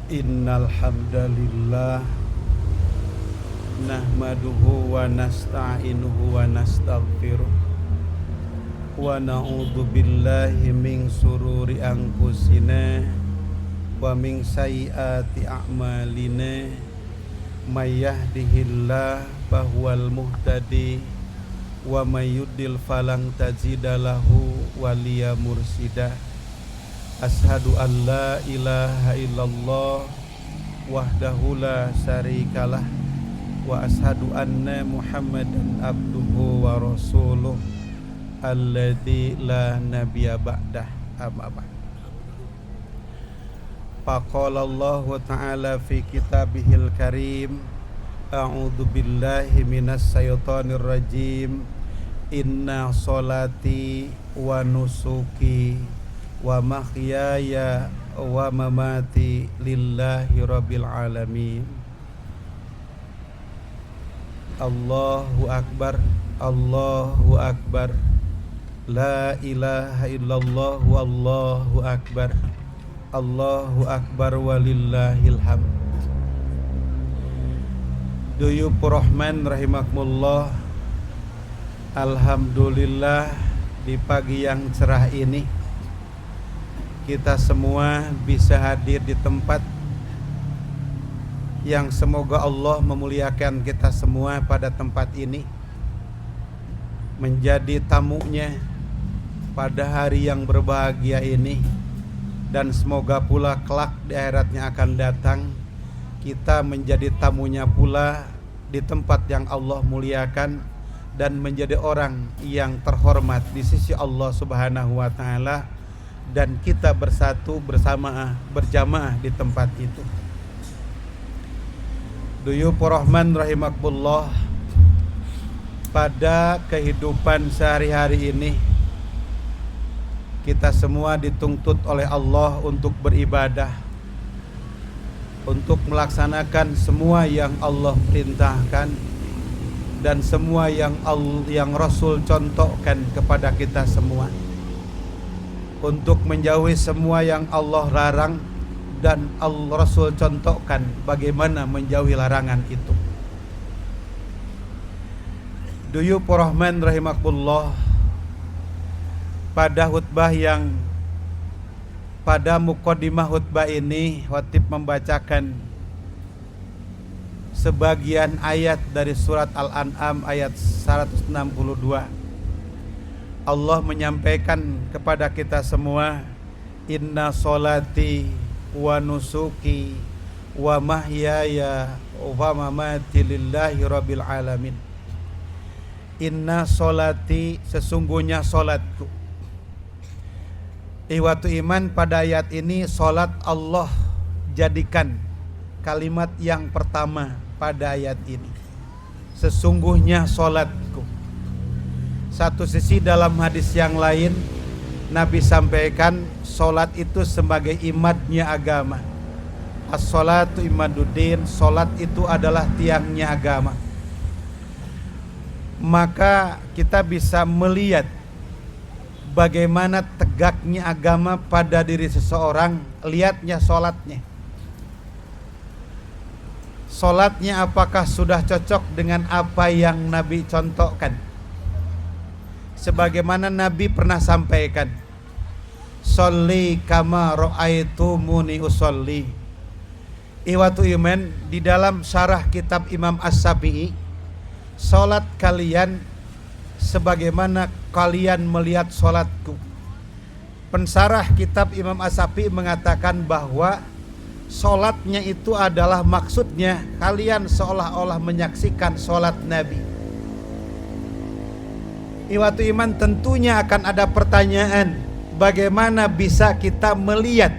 Innal hamdalillah nahmaduhu wa nasta'inuhu wa nastaghfiruh wa na'udzu billahi min sururi anfusina wa min sayyiati a'malina may yahdihillahu fahuwal muhtadi wa may yudlil falan tajida lahu waliya mursida. Ashhadu an la ilaha illallah wahdahu la syarikalah wa ashhadu anna Muhammadan abduhu wa rasuluh alladzi la nabiyya ba'dah. Amma ba'd. Faqala Allah ta'ala fi kitabihil karim, a'udzu billahi minas syaitonir rajim, inna sholati wa nusuki wa mahyaya wa mamati lillahi rabbil alamin. Allahu akbar, Allahu akbar, la ilaha illallah wallahu akbar, Allahu akbar walillahil hamd. Duyuur Rahman rahimakumullah. Alhamdulillah, di pagi yang cerah ini kita semua bisa hadir di tempat yang semoga Allah memuliakan kita semua pada tempat ini, menjadi tamunya pada hari yang berbahagia ini, dan semoga pula kelak di akhiratnya akan datang kita menjadi tamunya pula di tempat yang Allah muliakan dan menjadi orang yang terhormat di sisi Allah Subhanahu wa taala, dan kita bersatu bersama berjamaah di tempat itu. Duyuur Rahman rahimakumullah, pada kehidupan sehari-hari ini kita semua dituntut oleh Allah untuk beribadah, untuk melaksanakan semua yang Allah perintahkan dan semua yang Rasul contohkan kepada kita semua, untuk menjauhi semua yang Allah larang dan Rasul contohkan bagaimana menjauhi larangan itu. Duyuur Rahman rahimakumullah, pada khutbah yang pada muqaddimah khutbah ini khatib membacakan sebagian ayat dari surat Al-An'am ayat 162. Allah menyampaikan kepada kita semua, inna sholati wa nusuki wa mahyaya wa mamati lillahi rabbil alamin. Inna sholati, sesungguhnya solatku. Ikhwatu iman, pada ayat ini solat Allah jadikan kalimat yang pertama pada ayat ini. Sesungguhnya solatku. Satu sisi dalam hadis yang lain Nabi sampaikan solat itu sebagai imadnya agama. As-sholatu imaduddin, solat itu adalah tiangnya agama. Maka kita bisa melihat bagaimana tegaknya agama pada diri seseorang, lihatnya solatnya. Solatnya apakah sudah cocok dengan apa yang Nabi contohkan? Sebagaimana Nabi pernah sampaikan, sholli kama ra'aitumuni usolli. Ikhwatu iman, di dalam syarah kitab Imam As-Syafi'i, solat kalian sebagaimana kalian melihat solatku. Pensarah kitab Imam As-Syafi'i mengatakan bahwa solatnya itu adalah maksudnya kalian seolah-olah menyaksikan solat Nabi. Ikhwatu iman, tentunya akan ada pertanyaan, bagaimana bisa kita melihat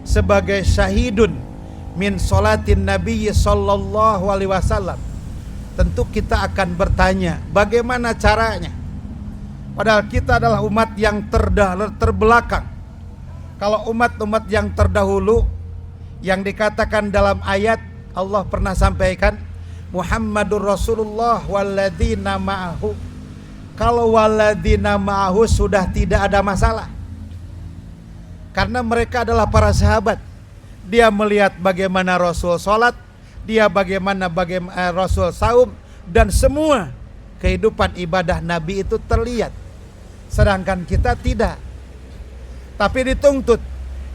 sebagai syahidun min sholatin Nabi sallallahu alaihi wasallam? Tentu kita akan bertanya, bagaimana caranya? Padahal kita adalah umat yang terbelakang. Kalau umat-umat yang terdahulu yang dikatakan dalam ayat, Allah pernah sampaikan Muhammadur Rasulullah walladzina ma'ahu. Kalau walladzina ma'ahu sudah tidak ada masalah, karena mereka adalah para sahabat. dia melihat bagaimana Rasul sholat, dia bagaimana Rasul saum, dan semua kehidupan ibadah Nabi itu terlihat. Sedangkan kita tidak. Tapi dituntut,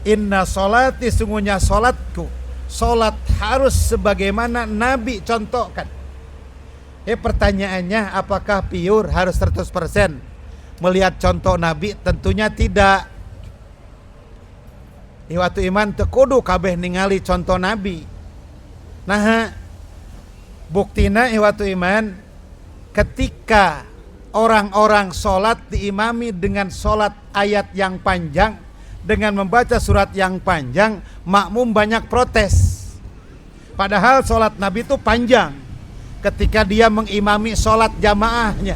inna sholati, sungguhnya sholatku, sholat harus sebagaimana Nabi contohkan. Pertanyaannya, apakah pure harus 100% melihat contoh Nabi? Tentunya tidak. Iwatu iman tekudu kabeh ningali contoh Nabi. Nah, buktina iwatu iman, ketika orang-orang sholat diimami dengan sholat ayat yang panjang, dengan membaca surat yang panjang, makmum banyak protes. Padahal sholat Nabi itu panjang. Ketika dia mengimami sholat jamaahnya,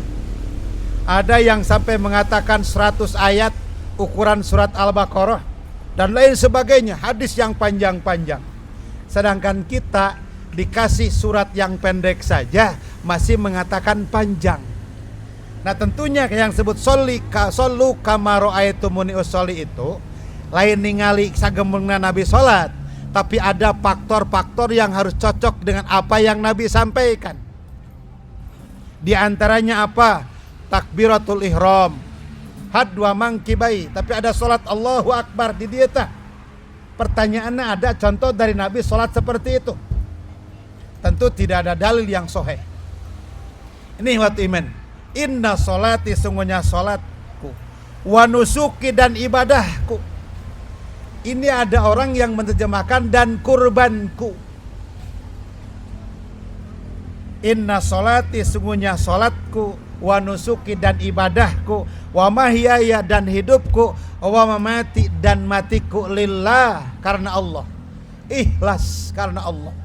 ada yang sampai mengatakan 100 ayat ukuran surat Al-Baqarah dan lain sebagainya, hadis yang panjang-panjang. Sedangkan kita dikasih surat yang pendek saja masih mengatakan panjang. Nah, tentunya yang disebut shollu kama ra'aitumuni usolli itu lain ningali sagemeungna Nabi sholat, tapi ada faktor-faktor yang harus cocok dengan apa yang Nabi sampaikan. Di antaranya apa? Takbiratul ihram, hadwa mangkibai, tapi ada sholat Allahu Akbar di dia tah. Pertanyaannya, ada contoh dari Nabi sholat seperti itu? Tentu tidak ada dalil yang sahih. Ini wat iman. Inna sholati, sungguhnya sholatku, wa nusuki, dan ibadahku. Ini ada orang yang menerjemahkan dan kurbanku. Inna sholati, sungguhnya sholatku, wa nusuki, dan ibadahku, wa mahyaya, dan hidupku, wa mamati, dan matiku, lillah, karena Allah. Ikhlas karena Allah.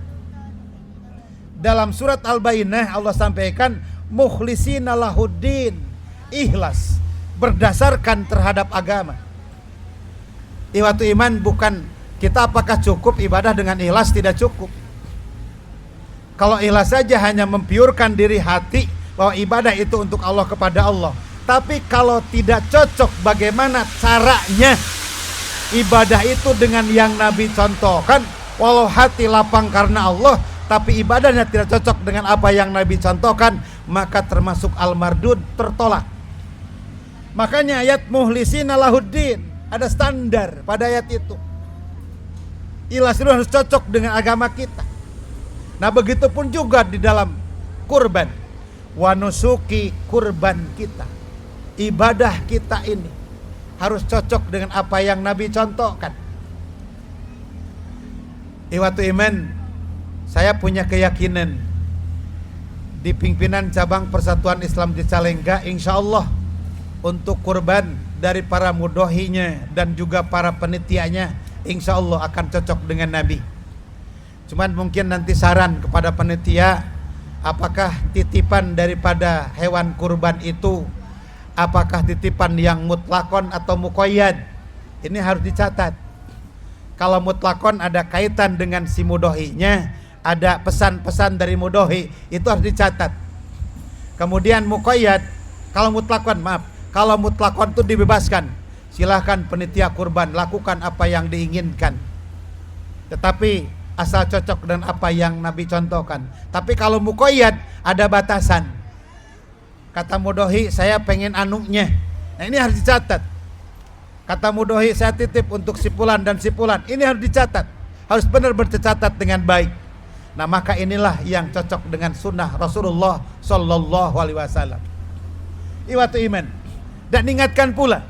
Dalam surat Al-Bayyinah Allah sampaikan mukhlisina lahuddin, ikhlas berdasarkan terhadap agama. Iwatu iman, bukan kita apakah cukup ibadah dengan ikhlas? Tidak cukup. Kalau ikhlas saja hanya mempiurkan diri hati bahwa ibadah itu untuk Allah, kepada Allah. Tapi kalau tidak cocok bagaimana caranya ibadah itu dengan yang Nabi contohkan, walau hati lapang karena Allah, tapi ibadahnya tidak cocok dengan apa yang Nabi contohkan, maka termasuk al-mardud, tertolak. Makanya ayat muhlisina lahuddin, ada standar pada ayat itu. Ikhlas itu harus cocok dengan agama kita. Nah, begitu pun juga di dalam kurban, wa nusuki, kurban kita, ibadah kita ini harus cocok dengan apa yang Nabi contohkan. Iwatu iman, saya punya keyakinan di pimpinan cabang Persatuan Islam di Calengga, insya Allah untuk kurban dari para mudohinya dan juga para penitianya, insya Allah akan cocok dengan Nabi. Cuman mungkin nanti saran kepada penitia, apakah titipan daripada hewan kurban itu, apakah titipan yang mutlakon atau muqayyad? Ini harus dicatat. Kalau mutlakon ada kaitan dengan si mudohinya, ada pesan-pesan dari mudohi, itu harus dicatat. Kemudian muqayyad, kalau mutlakon itu dibebaskan, silahkan penitia kurban lakukan apa yang diinginkan, tetapi asal cocok dengan apa yang Nabi contohkan. Tapi kalau muqayyad ada batasan. Kata mudohi, saya pengen anuknya. Nah, ini harus dicatat. Kata mudohi, saya titip untuk si fulan dan si fulan. Ini harus dicatat. Harus benar bercatat dengan baik. Nah, maka inilah yang cocok dengan sunnah Rasulullah Sallallahu Alaihi Wasallam. Iwatu iman. Dan ingatkan pula,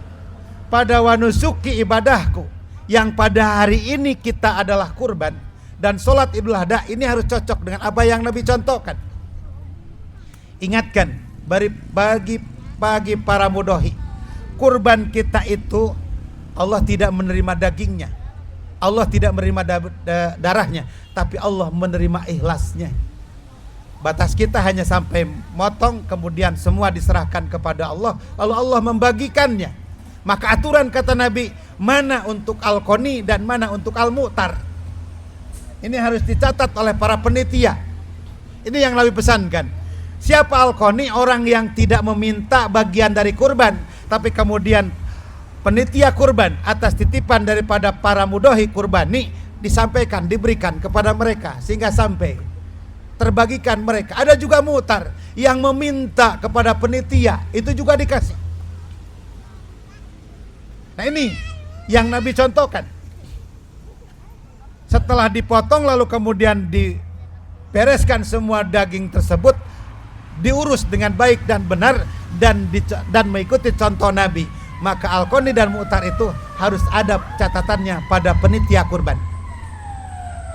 pada wanusuki, ibadahku, yang pada hari ini kita adalah kurban, dan sholat Idul Adha ini harus cocok dengan apa yang Nabi contohkan. Ingatkan bagi para mudohi, kurban kita itu Allah tidak menerima dagingnya, Allah tidak menerima darahnya, tapi Allah menerima ikhlasnya. Batas kita hanya sampai motong, kemudian semua diserahkan kepada Allah, lalu Allah membagikannya. Maka aturan kata Nabi, mana untuk al-qoni dan mana untuk al-mu'tar. Ini harus dicatat oleh para penitia. Ini yang Nabi pesankan. Siapa al-qoni? Orang yang tidak meminta bagian dari kurban, tapi kemudian penitia kurban atas titipan daripada para mudohi kurbani disampaikan, diberikan kepada mereka sehingga sampai terbagikan mereka. Ada juga mu'tar yang meminta kepada penitia, itu juga dikasih. Nah ini yang Nabi contohkan. Setelah dipotong lalu kemudian dibereskan semua daging tersebut, diurus dengan baik dan benar dan mengikuti contoh Nabi. Maka al-qani dan mu'tar itu harus ada catatannya pada penitia kurban.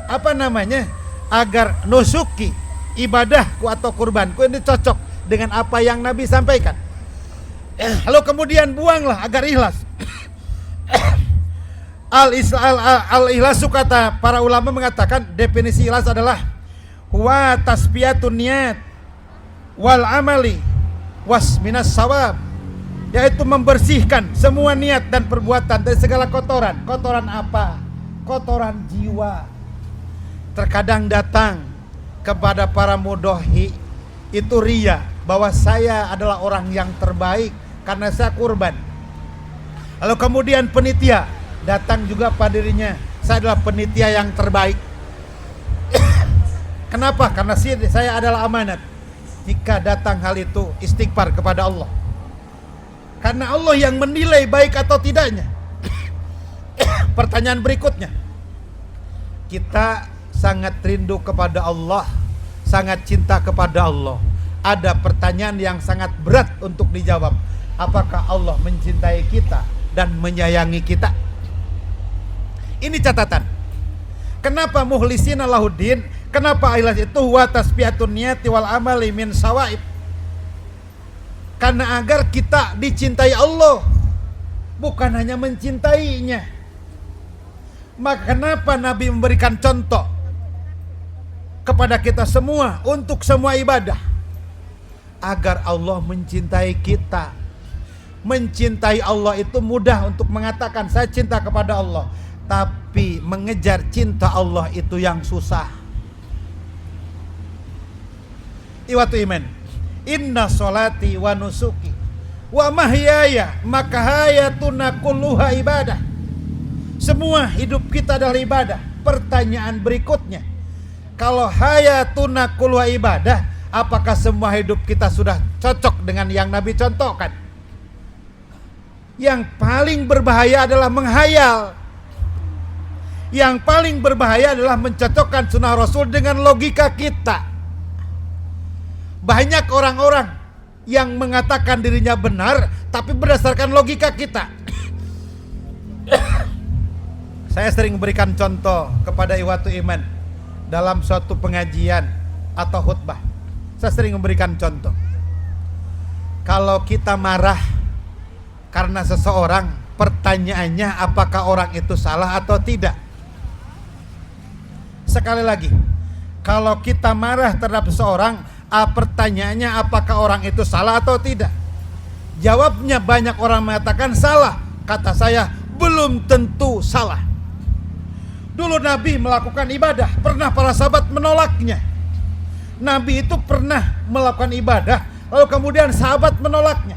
Apa namanya? Agar nusuki, ibadahku atau kurbanku ini cocok dengan apa yang Nabi sampaikan. Lalu kemudian buanglah agar ikhlas. Al-ikhlasu, kata para ulama mengatakan definisi ikhlas adalah huwa tasfiyatun niyat wal amali was minas sawab, yaitu membersihkan semua niat dan perbuatan dari segala kotoran. Kotoran apa? Kotoran jiwa. Terkadang datang kepada para mudohi itu riya, bahwa saya adalah orang yang terbaik karena saya kurban. Lalu kemudian penitia datang juga pada dirinya, saya adalah penitia yang terbaik. Kenapa? Karena saya adalah amanat. Jika datang hal itu, istighfar kepada Allah, karena Allah yang menilai baik atau tidaknya. Pertanyaan berikutnya, kita sangat rindu kepada Allah, sangat cinta kepada Allah. Ada pertanyaan yang sangat berat untuk dijawab. Apakah Allah mencintai kita dan menyayangi kita? Ini catatan. Kenapa mukhlisina lahuddin? Kenapa ikhlas itu wa tasbiyatun niyati wal amali min sawaib? Karena agar kita dicintai Allah, bukan hanya mencintainya. Maka kenapa Nabi memberikan contoh kepada kita semua untuk semua ibadah? Agar Allah mencintai kita. Mencintai Allah itu mudah untuk mengatakan saya cinta kepada Allah, tapi mengejar cinta Allah itu yang susah. Iwatu iman, inna sholati wa nusuki wa mahyaya, maka hayatuna kulluha ibadah. Semua hidup kita adalah ibadah. Pertanyaan berikutnya, kalau hayatuna kulluha ibadah, apakah semua hidup kita sudah cocok dengan yang Nabi contohkan? Yang paling berbahaya adalah menghayal. Yang paling berbahaya adalah mencocokkan sunnah Rasul dengan logika kita. Banyak orang-orang yang mengatakan dirinya benar, tapi berdasarkan logika kita. Saya sering memberikan contoh kepada iwatu iman dalam suatu pengajian atau khutbah. Saya sering memberikan contoh. Kalau kita marah karena seseorang, pertanyaannya apakah orang itu salah atau tidak. Sekali lagi, kalau kita marah terhadap seseorang, pertanyaannya apakah orang itu salah atau tidak. Jawabnya banyak orang mengatakan salah. Kata saya, belum tentu salah. Dulu Nabi melakukan ibadah, pernah para sahabat menolaknya. Nabi itu pernah melakukan ibadah, lalu kemudian sahabat menolaknya.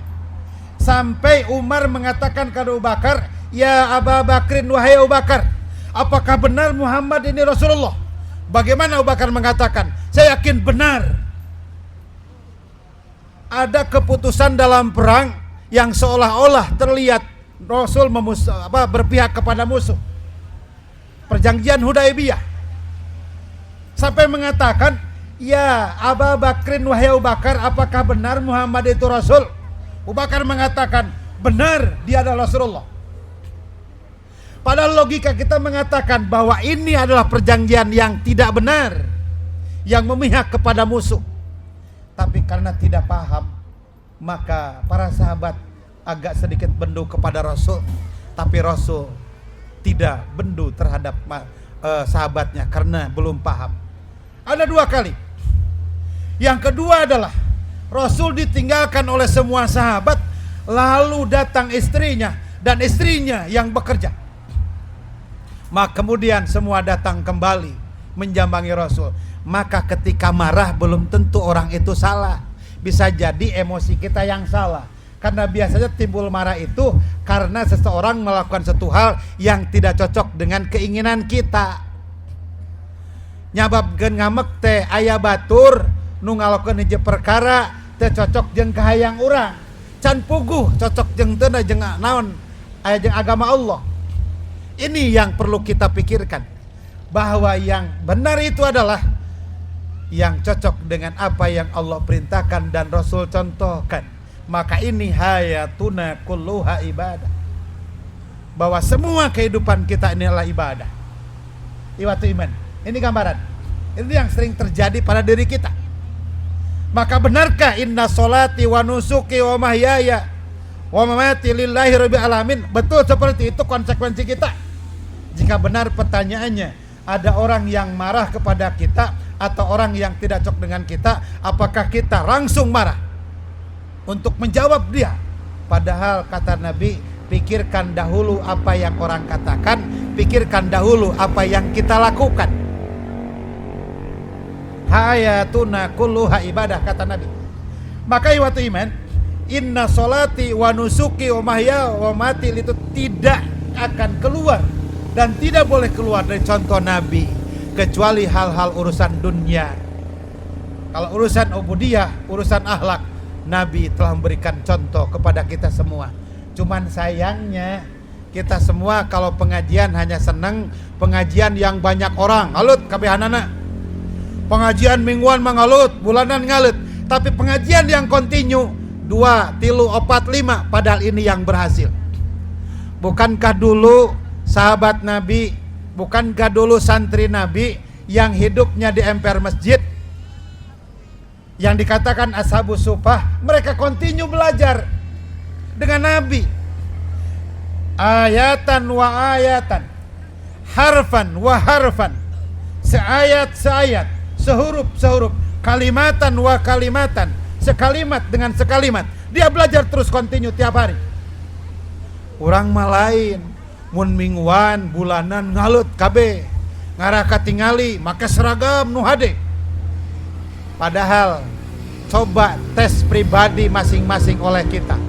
Sampai Umar mengatakan kepada Abu Bakar, ya Abu Bakrin, wahai Abu Bakar, apakah benar Muhammad ini Rasulullah? Bagaimana Abu Bakar mengatakan, saya yakin benar. Ada keputusan dalam perang yang seolah-olah terlihat Rasul berpihak kepada musuh. Perjanjian Hudaibiyah. Sampai mengatakan, ya Abu Bakrin, wahai Abu Bakar, apakah benar Muhammad itu Rasul? Abu Bakar mengatakan, benar, dia adalah Rasulullah. Padahal logika kita mengatakan bahwa ini adalah perjanjian yang tidak benar, yang memihak kepada musuh. Tapi karena tidak paham, maka para sahabat agak sedikit bendu kepada Rasul. Tapi Rasul tidak bendu terhadap sahabatnya karena belum paham. Ada dua kali. Yang kedua adalah Rasul ditinggalkan oleh semua sahabat, lalu datang istrinya dan istrinya yang bekerja. Maka kemudian semua datang kembali menjambangi Rasul. Maka ketika marah belum tentu orang itu salah. Bisa jadi emosi kita yang salah. Karena biasanya timbul marah itu karena seseorang melakukan satu hal yang tidak cocok dengan keinginan kita. nyababkeun ngamek teh aya batur nu ngalokeun hiji perkara teu cocok jeung kahayang urang, can puguh cocok jeung teu jeung naon aya jeung agama Allah. Ini yang perlu kita pikirkan, bahwa yang benar itu adalah yang cocok dengan apa yang Allah perintahkan dan Rasul contohkan. Maka ini hayatuna kulluha ibadah, bahwa semua kehidupan kita ini adalah ibadah. Iwatu iman, ini gambaran, ini yang sering terjadi pada diri kita. Maka benarkah inna sholati wa nusuki wa mahyaya wa mamati lillahi rabbil alamin? Betul seperti itu konsekuensi kita. Jika benar pertanyaannya, ada orang yang marah kepada kita atau orang yang tidak cocok dengan kita, apakah kita langsung marah untuk menjawab dia? Padahal kata Nabi, pikirkan dahulu apa yang orang katakan, pikirkan dahulu apa yang kita lakukan. Hayatuna kulluha ibadah, kata Nabi. Maka iwatu iman, inna sholati wa nusuki wa mahya wa mati itu tidak akan keluar dan tidak boleh keluar dari contoh Nabi, kecuali hal-hal urusan dunia. Kalau urusan ubudiyah, urusan akhlak, Nabi telah memberikan contoh kepada kita semua. Cuman sayangnya kita semua kalau pengajian hanya senang pengajian yang banyak orang, ngalut kabehanana. Pengajian mingguan mangalut, bulanan ngalut. Tapi pengajian yang kontinu 2, 3, 4, 5, padahal ini yang berhasil. Bukankah dulu sahabat Nabi, bukankah dulu santri Nabi yang hidupnya di emper masjid, yang dikatakan ashabus sufah, mereka kontinu belajar dengan Nabi. Ayatan wa ayatan, harfan wa harfan, seayat seayat, sehuruf sehuruf, kalimatan wa kalimatan, sekalimat dengan sekalimat. Dia belajar terus kontinu tiap hari. Urang mah lain, mun mingguan bulanan ngalut kabeh, ngarah katingali make seragam nu hade. Padahal coba tes pribadi masing-masing oleh kita.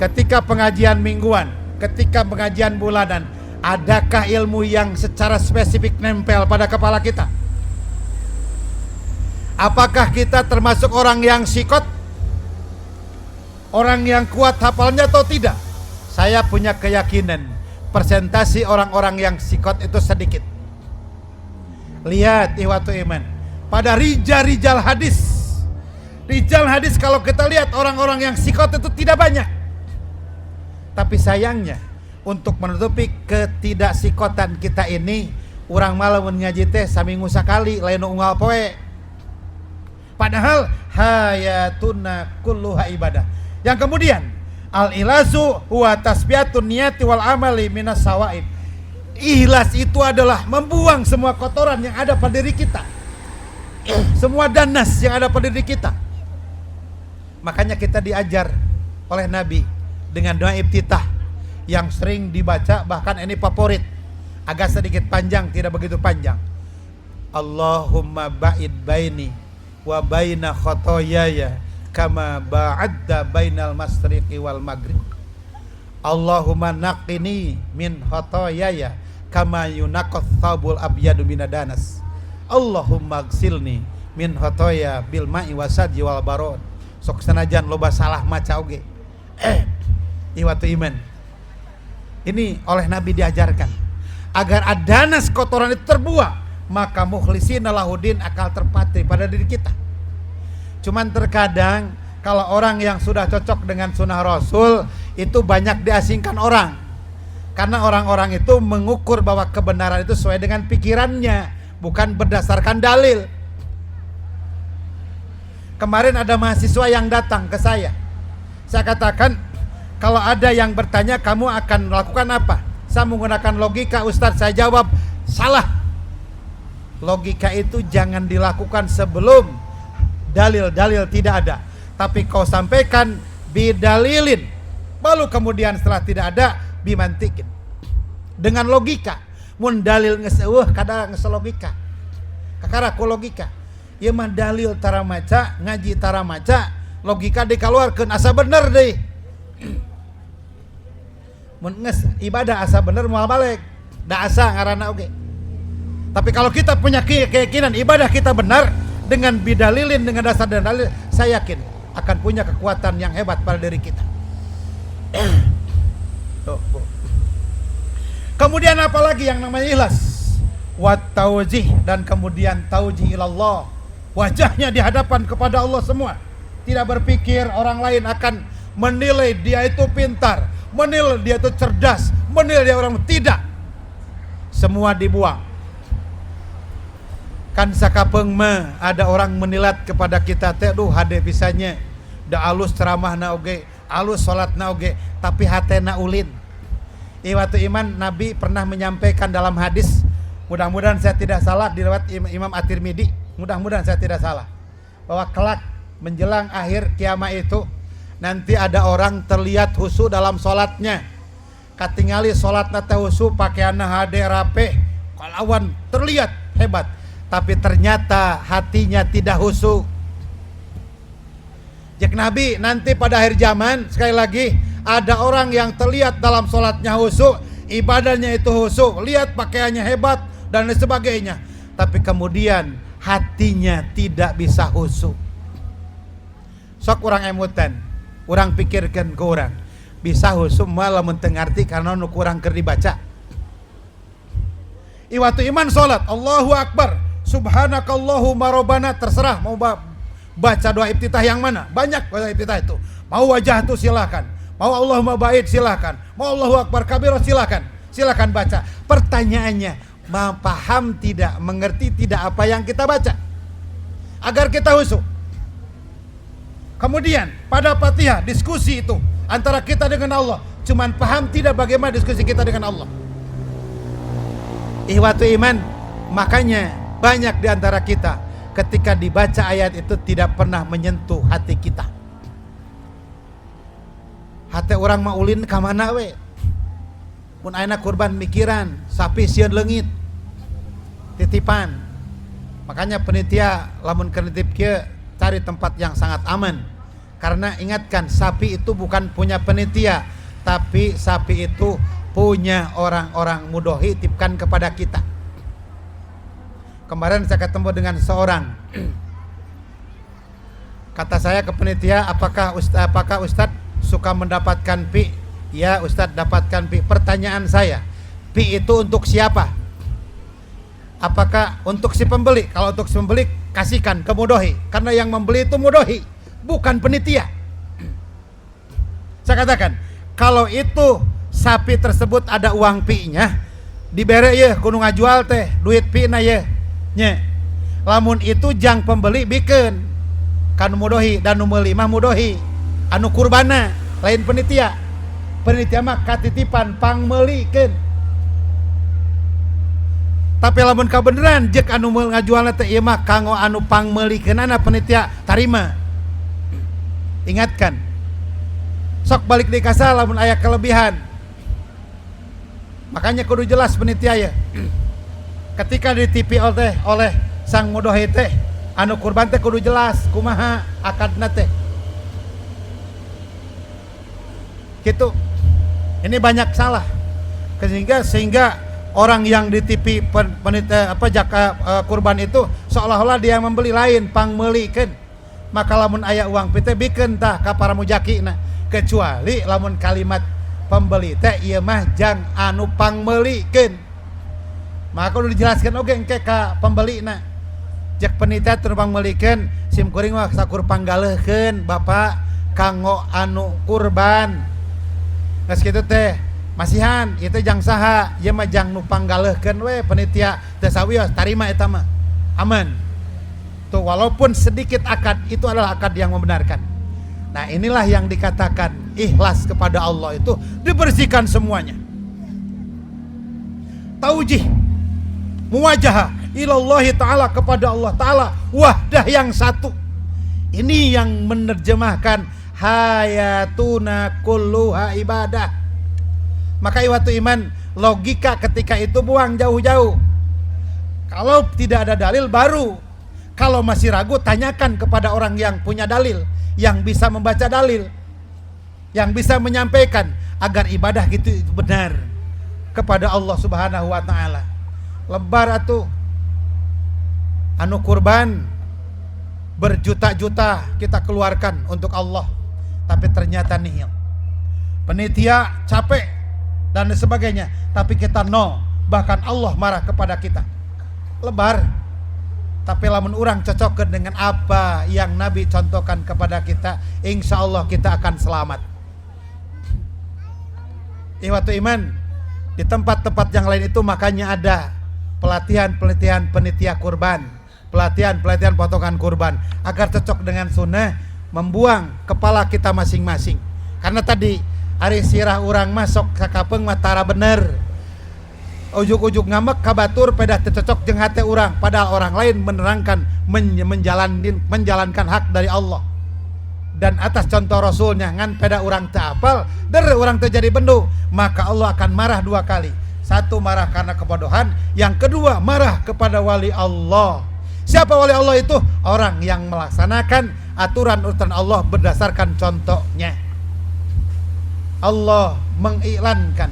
Ketika pengajian mingguan, ketika pengajian bulanan, adakah ilmu yang secara spesifik nempel pada kepala kita? Apakah kita termasuk orang yang sikot, orang yang kuat hafalnya atau tidak? Saya punya keyakinan persentasi orang-orang yang sikot itu sedikit. Lihat ihwatu iman, pada rijal hadis, rijal hadis kalau kita lihat orang-orang yang sikot itu tidak banyak. Tapi sayangnya, untuk menutupi ketidaksikotan kita ini, urang malam ngaji teh saminggu sakali, lain unggal poe. Padahal hayatuna kulluha ibadah. Yang kemudian al-ilazu huwa tasbiyatun niyati wal amali minas sawaib. Ikhlas itu adalah membuang semua kotoran yang ada pada diri kita, semua danas yang ada pada diri kita. Makanya kita diajar oleh Nabi dengan doa iftitah yang sering dibaca, bahkan ini favorit, agak sedikit panjang, tidak begitu panjang. Allahumma ba'id baini wa baina khotoyaya kama ba'adda bainal masriqi wal maghrib. Allahumma naqini min khotoyaya kama yunaqat thawbul abyadu minadanas. Allahumma gsilni min khotoya bil ma'i wasadji wal barod. Sok sanajan loba salah maca oge, iwatu iman, ini oleh Nabi diajarkan agar adanas kotoran itu terbuang, maka mukhlisina lahudin akal terpatri pada diri kita. Cuman terkadang kalau orang yang sudah cocok dengan sunnah Rasul itu banyak diasingkan orang, karena orang-orang itu mengukur bahwa kebenaran itu sesuai dengan pikirannya, bukan berdasarkan dalil. Kemarin ada mahasiswa yang datang ke saya katakan, kalau ada yang bertanya kamu akan melakukan apa? Saya menggunakan logika, Ustadz. Saya jawab, salah. Logika itu jangan dilakukan sebelum dalil-dalil tidak ada, tapi kau sampaikan bidalilin, baru kemudian setelah tidak ada bimantikin, dengan logika. Mun dalil ngeseueuh kada ngeselogika, kakara ku logika. Ieu mah dalil tara maca, ngaji tara maca, logika dikaluarkeun asa bener deui. Mun nges ibadah asa bener moal balik, da asa ngaranna oge. Tapi kalau kita punya keyakinan ibadah kita benar dengan bidalilin, dengan dasar dan dalil, saya yakin akan punya kekuatan yang hebat pada diri kita. Kemudian apalagi yang namanya ikhlas? Wa taujih, dan kemudian taujih ilallah. Wajahnya di hadapan kepada Allah semua. Tidak berpikir orang lain akan menilai dia itu pintar, menilai dia itu cerdas, menilai dia orang, tidak. Semua dibuang. Kan sakapeung mah ada orang menilat kepada kita teh, duh hade pisanya da alus ceramahna oge, alus salatna oge, tapi hatena ulin. Iwatu iman, Nabi pernah menyampaikan dalam hadis, mudah-mudahan saya tidak salah, diriwayat Imam At-Tirmidzi, mudah-mudahan saya tidak salah, bahwa kelak menjelang akhir kiamat itu nanti ada orang terlihat husu dalam salatnya, katingali salatna teh husu, pakaianna hade rape, kalawan terlihat hebat, tapi ternyata hatinya tidak khusyuk. Jek Nabi, nanti pada akhir zaman sekali lagi ada orang yang terlihat dalam sholatnya khusyuk, ibadahnya itu khusyuk, lihat pakaiannya hebat dan lain sebagainya, tapi kemudian hatinya tidak bisa khusyuk. Sok orang emutan, orang pikirkan ke orang bisa khusyuk malah mentengarti karena nu kurang keur dibaca. Iwatu iman sholat, Allahu Akbar, Subhanakallahumma Rabbana, terserah mau baca doa iftitah yang mana, banyak doa iftitah itu. Mau wajah itu silakan, mau Allahumma ba'id silakan, mau Allahu Akbar kabir silakan, silakan baca. Pertanyaannya, paham tidak, mengerti tidak apa yang kita baca, agar kita khusyuk. Kemudian pada Fatihah diskusi itu antara kita dengan Allah, cuman paham tidak bagaimana diskusi kita dengan Allah. Ihwatu iman, makanya banyak di antara kita ketika dibaca ayat itu tidak pernah menyentuh hati kita. Hati orang maulin ka mana we? Mun ayeuna kurban mikiran, sapi sieun leungit. Titipan. Makanya penitia lamun keur nitip kieu cari tempat yang sangat aman. Karena ingatkan, sapi itu bukan punya penitia, tapi sapi itu punya orang-orang mudohi tipkan kepada kita. Kemarin saya ketemu dengan seorang, kata saya ke penitia, apakah Ustadz suka mendapatkan pi? Ya Ustadz, dapatkan pi. Pertanyaan saya, pi itu untuk siapa? Apakah untuk si pembeli? Kalau untuk si pembeli, kasihkan ke mudohi, karena yang membeli itu mudohi, bukan penitia. Saya katakan, kalau itu sapi tersebut ada uang pi-nya, dibere ye kudu ngajual teh duit pi-na ye nya. Lamun itu jang pembeli bikin kan mudohi, dan nu meuli mah mudohi, anu kurbana lain penitia. Penitia mah katitipan pangmeulikeun. Tapi lamun kabeneran jek anu meul ngajualna teh ieu mah kanggo anu pangmeulikeunana penitia tarima. Ingatkan, sok balik deui ka lamun aya kelebihan. Makanya kudu jelas penitia ya. Ketika ditipi oleh sang mudohi teh, anu kurban teh kudu jelas kumaha akadna teh. Gitu. Ini banyak salah. Sehingga orang yang ditipi kurban itu seolah-olah dia membeli lain pangmeulikeun. Maka lamun aya uang pite bikeun tah ka para mujakina, kecuali lamun kalimat pembeli teh ieu mah jang anu pangmeulikeun. Maka udah dijelaskan oke engke ka pembelina. Jek penitia teu pangmeulikeun, sim kuring mah sakur panggaleuhkeun Bapak kanggo anu kurban. Geus kitu teh, masihan ieu teh jang saha, ieu mah jang nu panggaleuhkeun we penitia teu sawios tarima eta mah. Aman. Tuh walaupun sedikit akad, itu adalah akad yang membenarkan. Nah, inilah yang dikatakan ikhlas kepada Allah itu dibersihkan semuanya. Taujih, muwajahah ilallahi ta'ala, kepada Allah ta'ala wahdah yang satu. Ini yang menerjemahkan hayatuna kulluha ibadah. Maka iwatu iman, logika ketika itu buang jauh-jauh. Kalau tidak ada dalil baru, kalau masih ragu tanyakan kepada orang yang punya dalil, yang bisa membaca dalil, yang bisa menyampaikan agar ibadah gitu benar kepada Allah Subhanahu wa taala. Lebar atuh anu kurban berjuta-juta kita keluarkan untuk Allah, tapi ternyata nihil. Penitia capek dan sebagainya, tapi kita nol, bahkan Allah marah kepada kita. Lebar. Tapi lamun urang cocokkan dengan apa yang Nabi contohkan kepada kita, insya Allah kita akan selamat. Ikhwatu iman, di tempat-tempat yang lain itu makanya ada pelatihan-pelatihan penitia kurban, pelatihan-pelatihan potongan kurban, agar cocok dengan sunnah, membuang kepala kita masing-masing. Karena tadi ari sirah urang masuk sakapeung matara bener, ujuk-ujuk ngamek kabatur pedah cocok jeung hate urang, padahal orang lain menerangkan menjalankan hak dari Allah dan atas contoh Rasulnya, ngan pedah urang teu apal, der urang teu jadi bendu, maka Allah akan marah dua kali. Satu, marah karena kebodohan, yang kedua marah kepada wali Allah. Siapa wali Allah itu? Orang yang melaksanakan aturan-aturan Allah berdasarkan contohnya. Allah mengiklankan,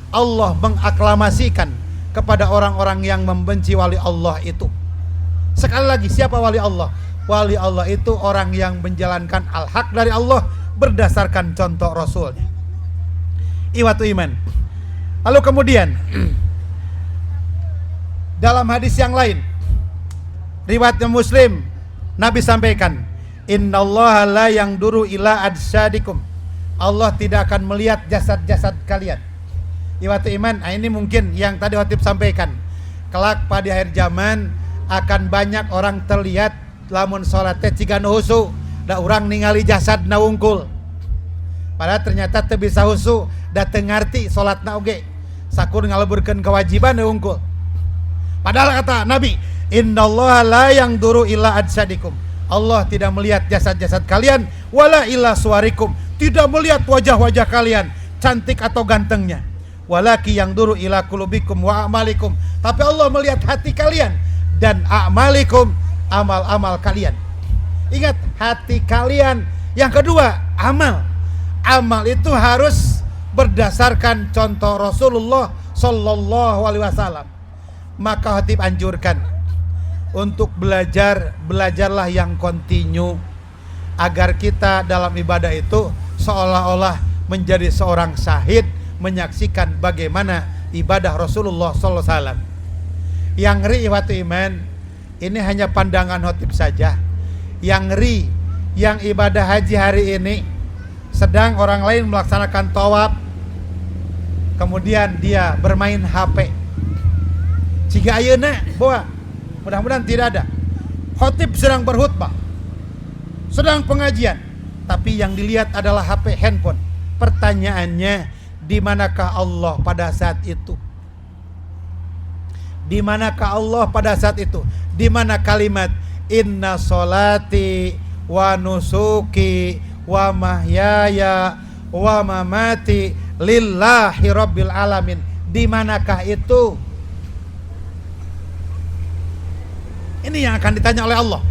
Allah mengaklamasikan kepada orang-orang yang membenci wali Allah itu. Sekali lagi, siapa wali Allah? Wali Allah itu orang yang menjalankan al-haq dari Allah berdasarkan contoh Rasulnya. Ikhwatu iman. Lalu kemudian dalam hadis yang lain, riwayatnya Muslim, Nabi sampaikan, innallaha la yanduru ila ajsadikum. Allah tidak akan melihat jasad-jasad kalian. Ikhwatu iman, ini mungkin yang tadi Khatib sampaikan. Kelak pada akhir zaman akan banyak orang terlihat lamun salat teh ciga nu husu, da urang ningali jasad na wungkul. Padahal ternyata teu bisa husu, da teu ngarti salatna oge. Sakur ngaleburkeun kewajiban na wungkul. Padahal kata Nabi, innallaha la yanduru ila ajsadikum. Allah tidak melihat jasad-jasad kalian, wala ila suwarikum, tidak melihat wajah-wajah kalian cantik atau gantengnya. Walaki yang duru ila kulubikum wa amalikum, tapi Allah melihat hati kalian dan amalikum, amal-amal kalian. Ingat, hati kalian. Yang kedua, amal. Amal itu harus berdasarkan contoh Rasulullah Sallallahu Alaihi Wasallam. Maka Khatib anjurkan untuk belajarlah yang kontinu, agar kita dalam ibadah itu seolah-olah menjadi seorang syahid, menyaksikan bagaimana ibadah Rasulullah SAW. Yang ngeri ikhwatu iman, ini hanya pandangan Khatib saja. Yang ngeri, yang ibadah haji hari ini sedang orang lain melaksanakan tawaf, kemudian dia bermain HP. Jika ayeuna bawa, mudah-mudahan tidak ada. Khatib sedang berkhutbah, sedang pengajian, tapi yang dilihat adalah HP, handphone. Pertanyaannya, di manakah Allah pada saat itu? Di manakah Allah pada saat itu? Di mana kalimat inna sholati wa nusuki wa mahyaya wa mamati lillahi rabbil alamin? Di manakah itu? Ini yang akan ditanya oleh Allah.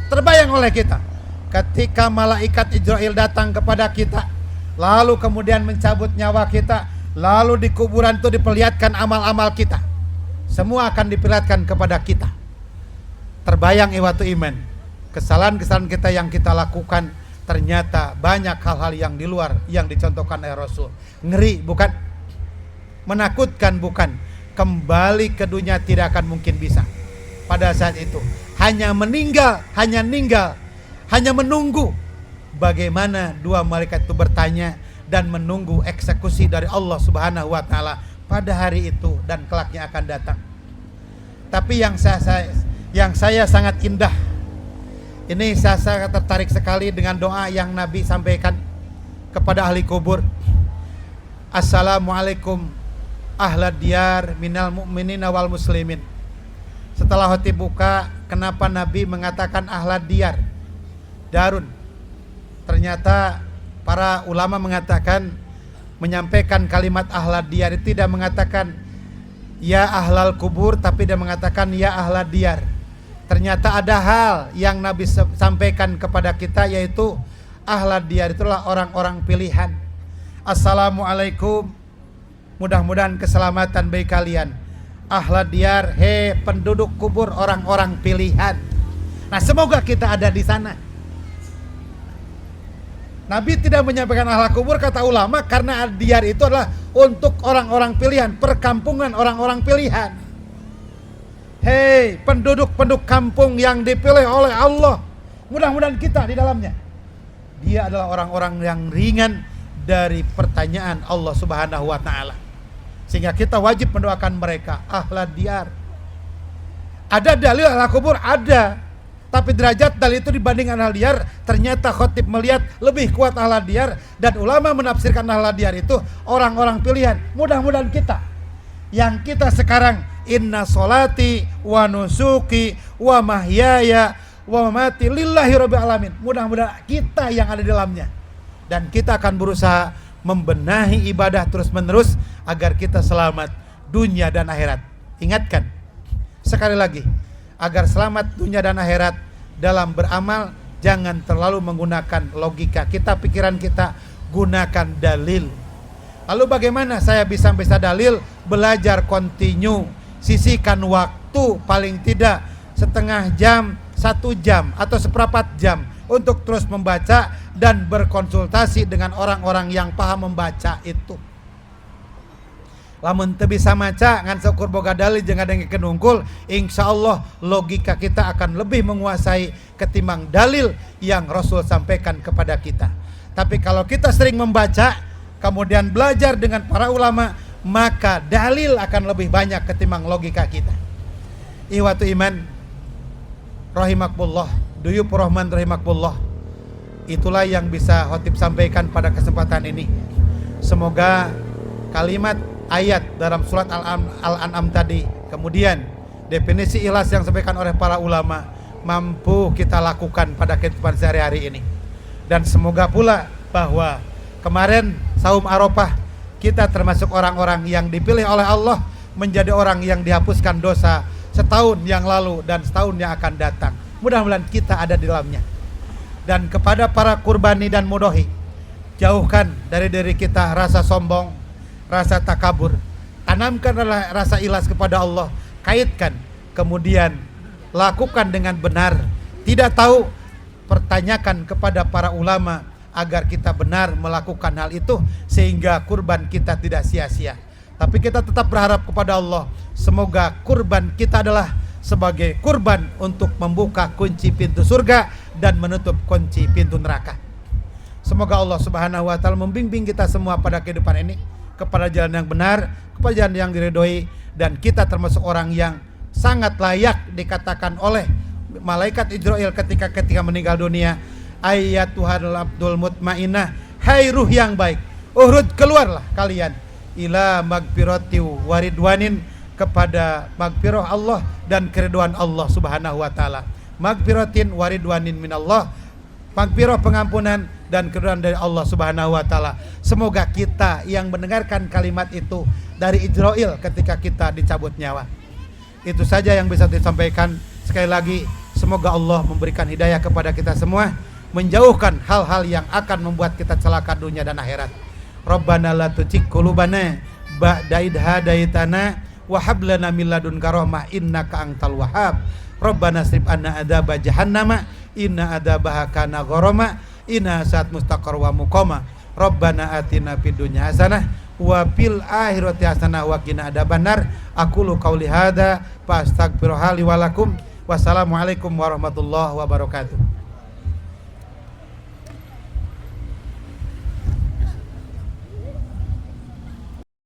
Terbayang oleh kita ketika malaikat Israil datang kepada kita, lalu kemudian mencabut nyawa kita, lalu di kuburan itu diperlihatkan amal-amal kita. Semua akan diperlihatkan kepada kita. Terbayang ikhwatu iman, kesalahan-kesalahan kita yang kita lakukan, ternyata banyak hal-hal yang di luar yang dicontohkan oleh Rasul. Ngeri bukan? Menakutkan bukan? Kembali ke dunia tidak akan mungkin bisa. Pada saat itu hanya meninggal, hanya menunggu bagaimana dua malaikat itu bertanya dan menunggu eksekusi dari Allah Subhanahu wa taala pada hari itu dan kelaknya akan datang. Tapi yang saya sangat indah, ini saya sangat tertarik sekali dengan doa yang Nabi sampaikan kepada ahli kubur. Assalamualaikum ahlad diyar minal mu'minina wal muslimin. Setelah Khatib buka, kenapa Nabi mengatakan ahlad diyar, darun? Ternyata para ulama mengatakan, menyampaikan kalimat ahlad diyar itu tidak mengatakan ya ahlal kubur, tapi dia mengatakan ya ahlad diyar. Ternyata ada hal yang Nabi sampaikan kepada kita, yaitu ahlad diyar itulah orang-orang pilihan. Assalamualaikum, mudah-mudahan keselamatan bagi kalian. Ahla diyar, he penduduk kubur, orang-orang pilihan. Nah, semoga kita ada di sana. Nabi tidak menyampaikan ahla kubur, kata ulama, karena diyar itu adalah untuk orang-orang pilihan, perkampungan orang-orang pilihan. Hei, penduduk-penduduk kampung yang dipilih oleh Allah, mudah-mudahan kita di dalamnya. Dia adalah orang-orang yang ringan dari pertanyaan Allah Subhanahu wa taala. Sehingga kita wajib mendoakan mereka, ahla diyar. Ada dalil ahla kubur? Ada. Tapi derajat dalil itu dibanding ahla diyar, ternyata khotib melihat lebih kuat ahla diyar. Dan ulama menafsirkan ahla diyar itu orang-orang pilihan. Mudah-mudahan kita, yang kita sekarang, inna solati wa nusuki wa mahyaya wa mamati lillahi rabbil alamin. Mudah-mudahan kita yang ada di dalamnya. Dan kita akan berusaha membenahi ibadah terus-menerus agar kita selamat dunia dan akhirat. Ingatkan sekali lagi, agar selamat dunia dan akhirat dalam beramal, jangan terlalu menggunakan logika kita, pikiran kita, gunakan dalil. Lalu bagaimana saya bisa dalil? Belajar kontinu, sisihkan waktu paling tidak setengah jam, 1 jam atau seperempat jam untuk terus membaca dan berkonsultasi dengan orang-orang yang paham membaca itu. Lamun teu bisa maca ngan syukur boga dalil jeung ngadengkeun unggul, insyaallah logika kita akan lebih menguasai ketimbang dalil yang Rasul sampaikan kepada kita. Tapi kalau kita sering membaca kemudian belajar dengan para ulama, maka dalil akan lebih banyak ketimbang logika kita. Iwatu iman rahimakumullah, duyup rahman rahimakumullah. Itulah yang bisa khotib sampaikan pada kesempatan ini. Semoga kalimat ayat dalam surat Al-An'am tadi, kemudian definisi ikhlas yang disampaikan oleh para ulama mampu kita lakukan pada kehidupan sehari-hari ini. Dan semoga pula bahwa kemarin saum Arafah kita termasuk orang-orang yang dipilih oleh Allah menjadi orang yang dihapuskan dosa setahun yang lalu dan setahun yang akan datang. Mudah-mudahan kita ada di dalamnya. Dan kepada para kurbani dan mudohi, jauhkan dari diri kita rasa sombong, rasa takabur. Tanamkanlah rasa ikhlas kepada Allah, kaitkan, kemudian lakukan dengan benar. Tidak tahu, pertanyakan kepada para ulama agar kita benar melakukan hal itu sehingga kurban kita tidak sia-sia. Tapi kita tetap berharap kepada Allah, semoga kurban kita adalah sebagai kurban untuk membuka kunci pintu surga dan menutup kunci pintu neraka. Semoga Allah Subhanahu wa taala membimbing kita semua pada kehidupan ini kepada jalan yang benar, kepada jalan yang diridhoi, dan kita termasuk orang yang sangat layak dikatakan oleh malaikat Israil ketika meninggal dunia, ayyatuhal abdul mutmainnah, hai ruh yang baik, uhrud, keluarlah kalian ila magfirati waridwanin, kepada magfirah Allah dan keridhaan Allah Subhanahu wa taala. Magfiratin waridwanin minallah, magfirah pengampunan dan keridhaan dari Allah Subhanahu wa taala. Semoga kita yang mendengarkan kalimat itu dari Israil ketika kita dicabut nyawa. Itu saja yang bisa disampaikan. Sekali lagi, semoga Allah memberikan hidayah kepada kita semua, menjauhkan hal-hal yang akan membuat kita celaka dunia dan akhirat. Rabbana la tuzigh qulubana ba'da idh hadaitana wa hab lana min ladunka rahmah innaka antal wahhab. Rabbana srif anna adzaba jahannama inna adzabaha kana gharama inna sa'at mustaqar wa muqama. Rabbana atina fid dunya hasanah wa fil akhirati hasanah wa qina adzabannar. Aqulu qauli hadza fa astaghfirullaha li wa lakum. Wassalamualaikum warahmatullahi wabarakatuh.